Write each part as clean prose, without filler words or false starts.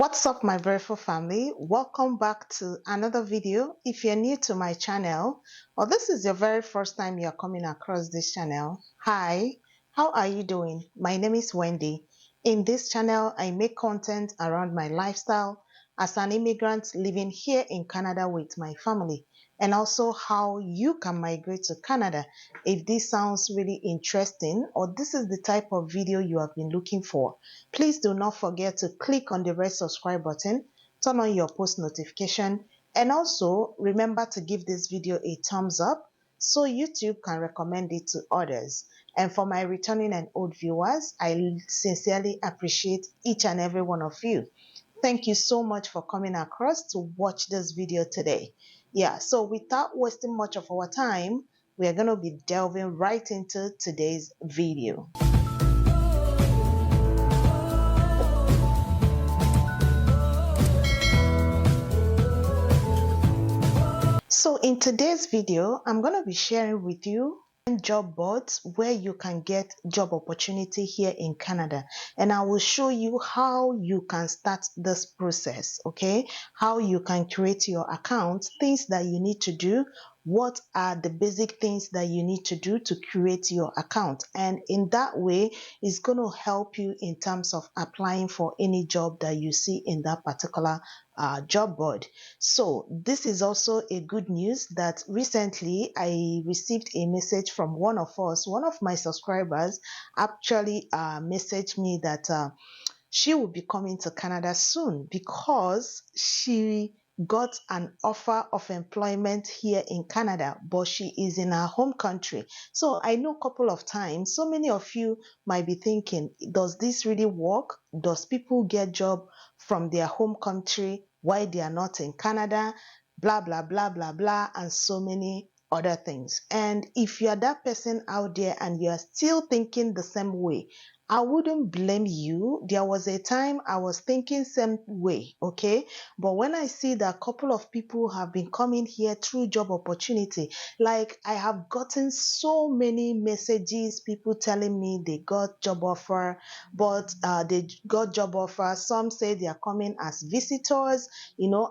What's up, my beautiful family? Welcome back to another video. If you're new to my channel or this is your very first time you're coming across this channel, hi, how are you doing? My name is Wendy. In this channel, I make content around my lifestyle as an immigrant living here in Canada with my family, and also how you can migrate to Canada. If this sounds really interesting or this is the type of video you have been looking for, please do not forget to click on the red subscribe button, turn on your post notification, and also remember to give this video a thumbs up so YouTube can recommend it to others. And for my returning and old viewers, I sincerely appreciate each and every one of you. Thank you so much for coming across to watch this video today. Yeah, so without wasting much of our time, we are going to be delving right into today's video. So in today's video, I'm going to be sharing with you job boards where you can get job opportunity here in Canada, and I will show you how you can start this process, okay? How you can create your account, things that you need to do, what are the basic things that you need to do to create your account, and in that way it's going to help you in terms of applying for any job that you see in that particular job board. So this is also a good news that recently I received a message from one of my subscribers actually messaged me that she will be coming to Canada soon because she got an offer of employment here in Canada, but she is in her home country. So I know a couple of times, so many of you might be thinking, does this really work? Does people get job from their home country while they are not in Canada? Blah, blah, blah, blah, blah, and so many other things. And if you are that person out there and you are still thinking the same way, I wouldn't blame you. There was a time I was thinking same way, okay? But when I see that a couple of people have been coming here through job opportunity, like I have gotten so many messages, people telling me they got job offer, but they got job offer. Some say they are coming as visitors,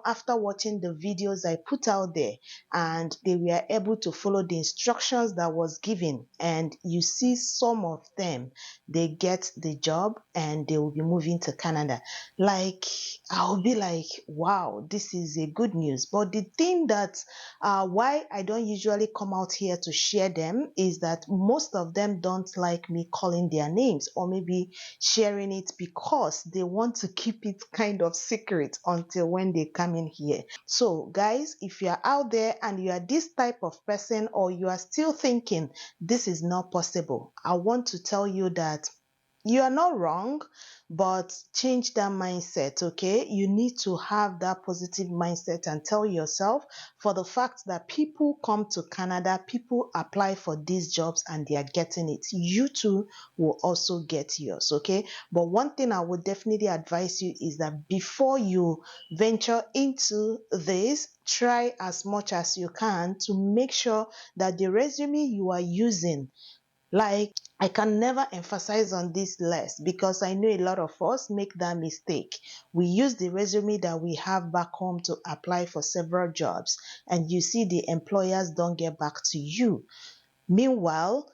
after watching the videos I put out there, and they were able to follow the instructions that was given. And you see some of them, they get the job and they will be moving to Canada. Like, I'll be like, wow, this is a good news. But the thing that why I don't usually come out here to share them is that most of them don't like me calling their names or maybe sharing it because they want to keep it kind of secret until when they come in here. So guys, if you are out there and you are this type of person or you are still thinking this is not possible, I want to tell you that you are not wrong, but change that mindset, okay? You need to have that positive mindset and tell yourself, for the fact that people come to Canada, people apply for these jobs and they are getting it, you too will also get yours, okay? But one thing I would definitely advise you is that before you venture into this, try as much as you can to make sure that the resume you are using, like, I can never emphasize on this less because I know a lot of us make that mistake. We use the resume that we have back home to apply for several jobs, and you see the employers don't get back to you. Meanwhile,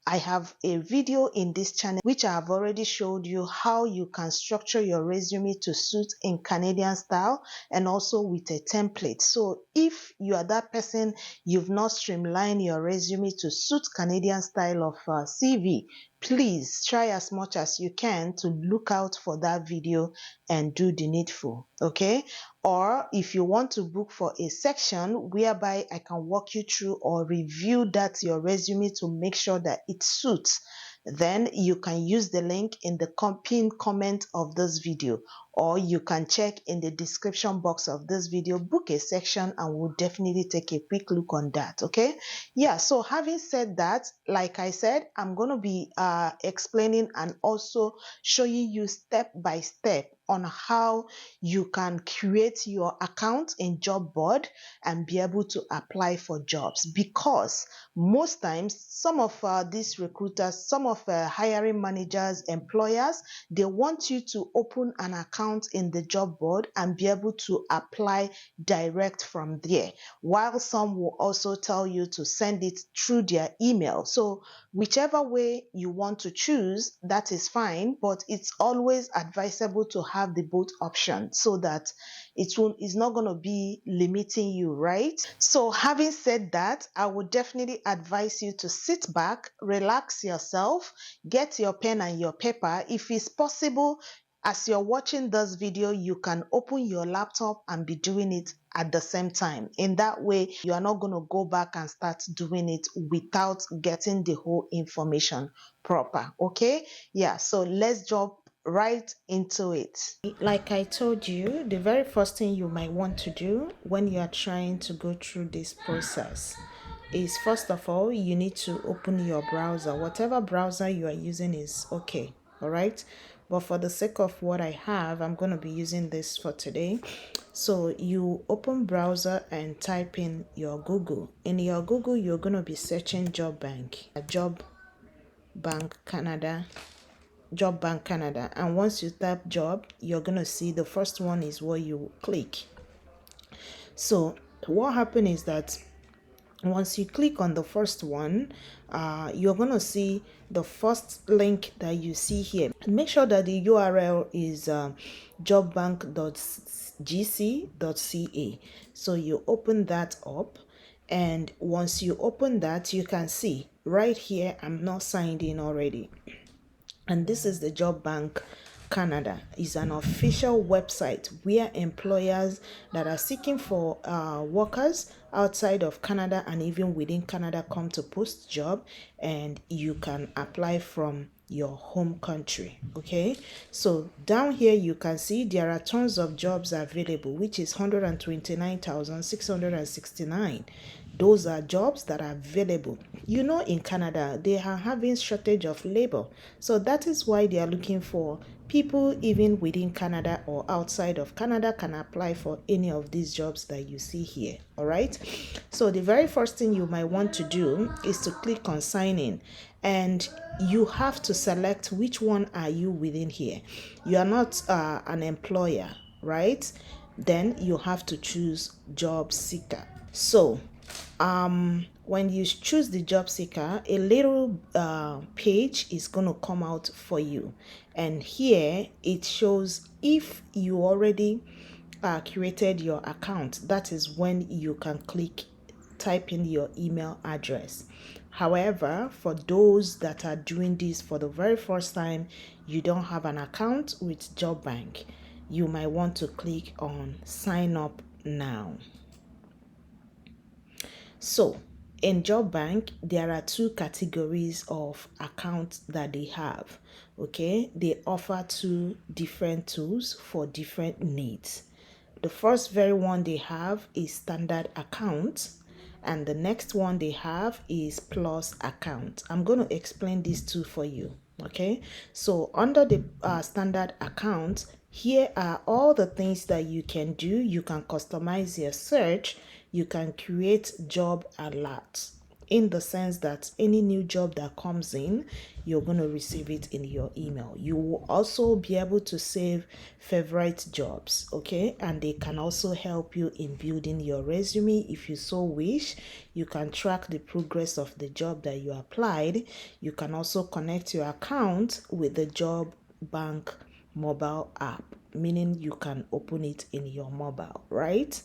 I have a video in this channel which I have already showed you how you can structure your resume to suit in Canadian style and also with a template. So if you are that person, you've not streamlined your resume to suit Canadian style of CV, please try as much as you can to look out for that video and do the needful, okay? Or if you want to book for a section whereby I can walk you through or review that your resume to make sure that it suits, then you can use the link in the pinned comment of this video, or you can check in the description box of this video, book a section, and we'll definitely take a quick look on that, okay? Yeah, so having said that, like I said, I'm going to be explaining and also showing you step by step on how you can create your account in job board and be able to apply for jobs, because most times some of these recruiters, some of hiring managers, employers, they want you to open an account in the job board and be able to apply direct from there, while some will also tell you to send it through their email. So whichever way you want to choose, that is fine, but it's always advisable to have the both options so that it's not going to be limiting you, right? So having said that, I would definitely advise you to sit back, relax yourself, get your pen and your paper. If it's possible, as you're watching this video, you can open your laptop and be doing it at the same time. In that way, you are not going to go back and start doing it without getting the whole information proper. Okay? Yeah, so let's jump right into it. Like I told you, the very first thing you might want to do when you are trying to go through this process is, first of all, you need to open your browser. Whatever browser you are using is okay. All right, but for the sake of what I have, I'm going to be using this for today. So you open browser and type in your Google. In your Google, you're going to be searching Job Bank, Job Bank Canada. And once you tap job, you're going to see the first one is what you click. So what happened is that once you click on the first one, you're going to see the first link that you see here. Make sure that the URL is jobbank.gc.ca. So you open that up, and once you open that, you can see right here I'm not signed in already. And this is the Job Bank Canada. Is an official website where employers that are seeking for workers outside of Canada and even within Canada come to post job, and you can apply from your home country. Okay, so down here you can see there are tons of jobs available, which is 129,669. Those are jobs that are available. You know, in Canada, they are having shortage of labor. So that is why they are looking for people even within Canada or outside of Canada can apply for any of these jobs that you see here. All right. So the very first thing you might want to do is to click on sign in, and you have to select which one are you within here. You are not an employer, right? Then you have to choose job seeker. So when you choose the job seeker, a little page is going to come out for you, and here it shows if you already created your account. That is when you can type in your email address. However, for those that are doing this for the very first time, you don't have an account with Job Bank, you might want to click on sign up now. So in Job Bank, there are two categories of accounts that they have. Okay, they offer two different tools for different needs. The first very one they have is standard account, and the next one they have is plus account. I'm going to explain these two for you. Okay, so under the standard account, here are all the things that you can do. You can customize your search. You can create job alerts, in the sense that any new job that comes in, you're going to receive it in your email. You will also be able to save favorite jobs, okay? And they can also help you in building your resume if you so wish. You can track the progress of the job that you applied. You can also connect your account with the Job Bank mobile app, meaning you can open it in your mobile, right?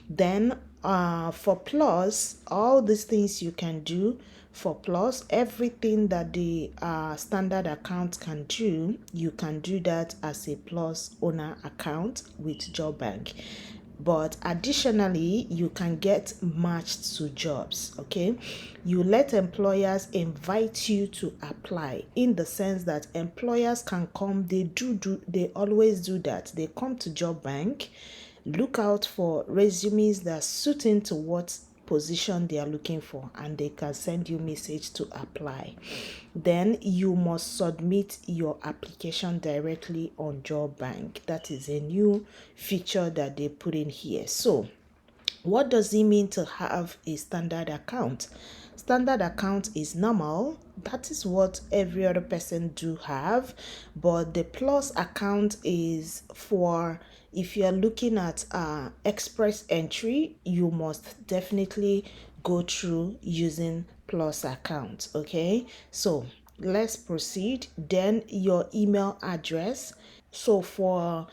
Then for plus, all these things you can do for plus, everything that the standard account can do, you can do that as a plus owner account with Job Bank. But additionally, you can get matched to jobs. Okay, you let employers invite you to apply, in the sense that employers can come, they always do that. They come to Job Bank, look out for resumes that suit into what position they are looking for, and they can send you message to apply. Then you must submit your application directly on Job Bank. That is a new feature that they put in here. So what does it mean to have a standard account? Standard account is normal. That is what every other person do have. But the plus account is for if you're looking at express entry, you must definitely go through using plus account. Okay, so let's proceed. Then your email address. So for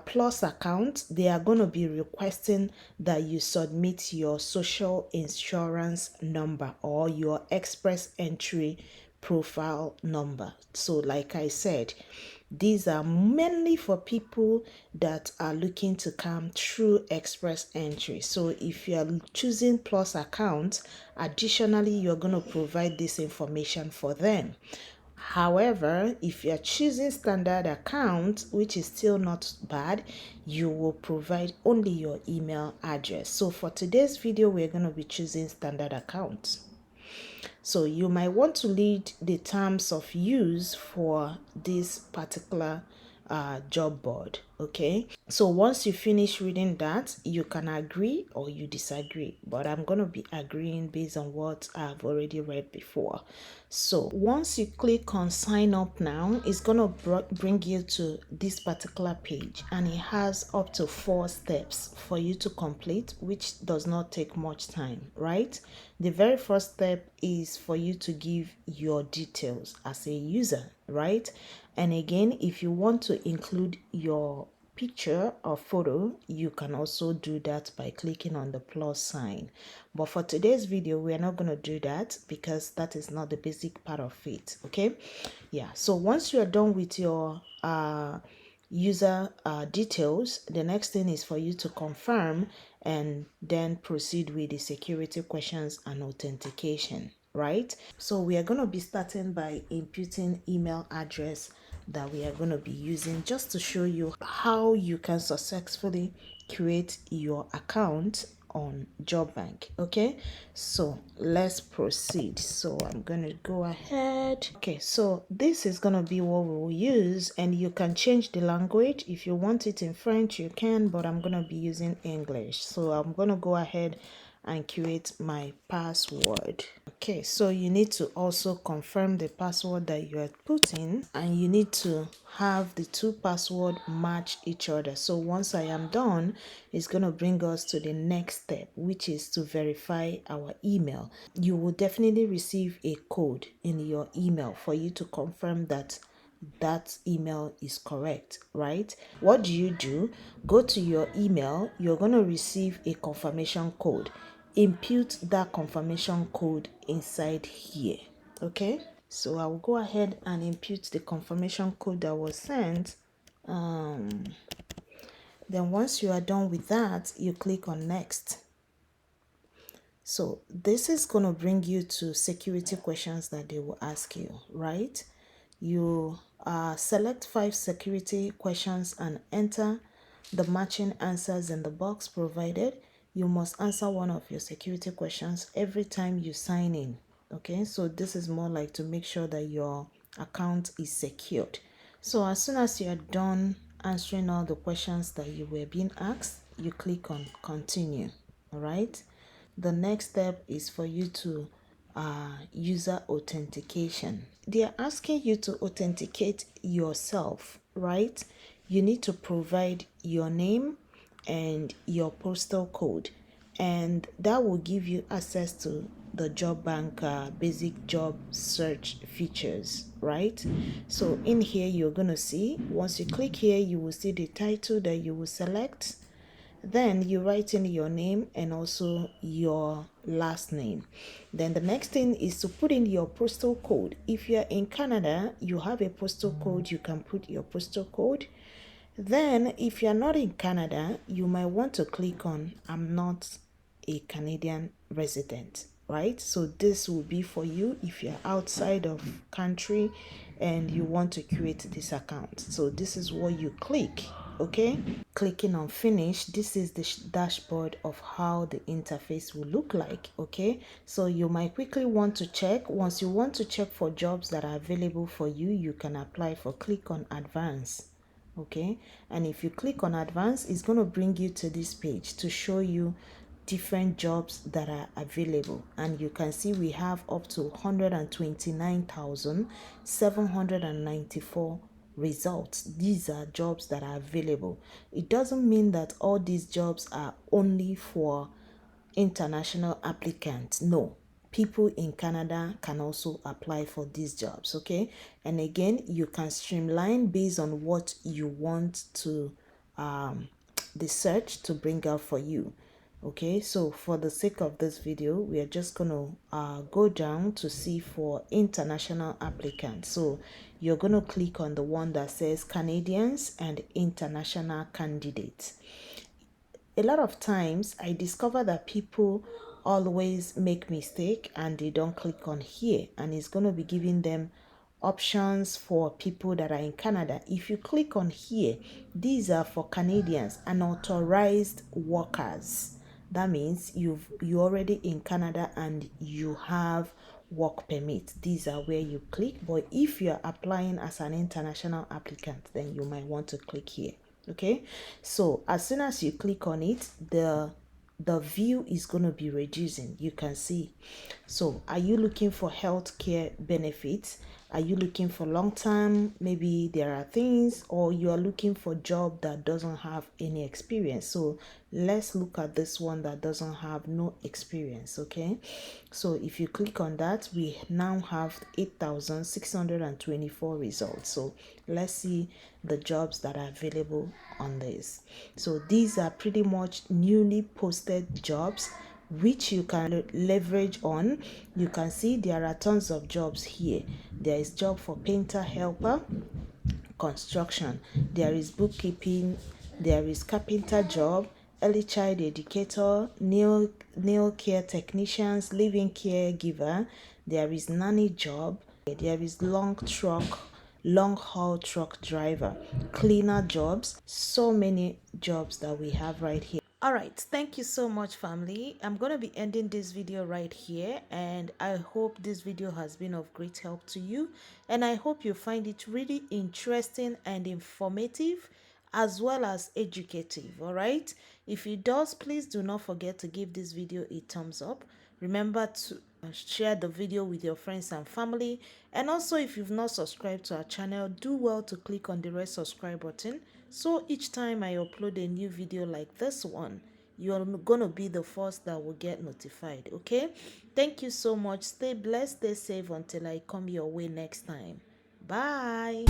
plus account, they are going to be requesting that you submit your social insurance number or your express entry profile number. So like I said, these are mainly for people that are looking to come through express entry. So if you are choosing plus account, additionally, you're going to provide this information for them. However, if you're choosing standard account, which is still not bad, you will provide only your email address. So for today's video, we're going to be choosing standard account. So you might want to read the terms of use for this particular job board. Okay, so once you finish reading that, you can agree or you disagree, but I'm going to be agreeing based on what I've already read before. So once you click on sign up now, it's going to bring you to this particular page, and it has up to 4 steps for you to complete, which does not take much time, right? The very first step is for you to give your details as a user, right? And again, if you want to include your picture or photo, you can also do that by clicking on the plus sign. But for today's video, we're not going to do that because that is not the basic part of it. Okay, yeah. So once you are done with your user details, the next thing is for you to confirm and then proceed with the security questions and authentication, right? So we are going to be starting by inputting email address that we are going to be using, just to show you how you can successfully create your account on Job Bank. Okay, so let's proceed. So I'm going to go ahead. Okay, so this is going to be what we will use, and you can change the language. If you want it in French, you can, but I'm going to be using English. So I'm going to go ahead and create my password. Okay, so you need to also confirm the password that you are putting, and you need to have the 2 passwords match each other. So once I am done, it's going to bring us to the next step, which is to verify our email. You will definitely receive a code in your email for you to confirm that that email is correct, right? What do? Go to your email. You're going to receive a confirmation code. Input that confirmation code inside here. Okay, so I will go ahead and input the confirmation code that was sent. Then once you are done with that, you click on next. So this is going to bring you to security questions that they will ask you, right? You select 5 security questions and enter the matching answers in the box provided. You must answer one of your security questions every time you sign in. Okay, so this is more like to make sure that your account is secured. So as soon as you are done answering all the questions that you were being asked, you click on continue. All right, the next step is for you to user authentication. They are asking you to authenticate yourself, right? You need to provide your name and your postal code, and that will give you access to the Job Bank basic job search features, right? So in here, you're going to see, once you click here, you will see the title that you will select. Then you write in your name and also your last name. Then the next thing is to put in your postal code. If you're in Canada, you have a postal code, you can put your postal code. Then if you're not in Canada, you might want to click on I'm not a Canadian resident, right? So this will be for you if you're outside of country and you want to create this account. So this is what you click. Okay, clicking on finish, this is the dashboard of how the interface will look like. Okay, so you might quickly want to check. Once you want to check for jobs that are available for you, you can apply for click on advance. Okay, and if you click on advance, it's going to bring you to this page to show you different jobs that are available, and you can see we have up to 129,794 results. These are jobs that are available. It doesn't mean that all these jobs are only for international applicants. No, people in Canada can also apply for these jobs. Okay, and again, you can streamline based on what you want to the search to bring out for you. Okay, so for the sake of this video, we are just going to go down to see for international applicants. So you're going to click on the one that says Canadians and international candidates. A lot of times I discover that people always make mistake and they don't click on here, and it's going to be giving them options for people that are in Canada. If you click on here, these are for Canadians and authorized workers. That means you're already in Canada and you have work permit. These are where you click. But if you're applying as an international applicant, then you might want to click here. Okay, so as soon as you click on it, the view is going to be reducing. You can see. So are you looking for healthcare benefits? Are you looking for long term? Maybe there are things, or you are looking for a job that doesn't have any experience. So let's look at this one that doesn't have no experience. Okay, so if you click on that, we now have 8,624 results. So let's see the jobs that are available on this. So these are pretty much newly posted jobs which you can leverage on. You can see there are tons of jobs here. There is job for painter helper, construction, there is bookkeeping, there is carpenter job, early child educator, nail care technicians, living caregiver, there is nanny job, there is long haul truck driver, cleaner jobs, so many jobs that we have right here. All right, thank you so much, family. I'm going to be ending this video right here, and I hope this video has been of great help to you, and I hope you find it really interesting and informative as well as educative. All right, if it does, please do not forget to give this video a thumbs up. Remember to share the video with your friends and family, and also if you've not subscribed to our channel, do well to click on the red subscribe button, so each time I upload a new video like this one, you're gonna be the first that will get notified. Okay, thank you so much. Stay blessed, stay safe until I come your way next time. Bye.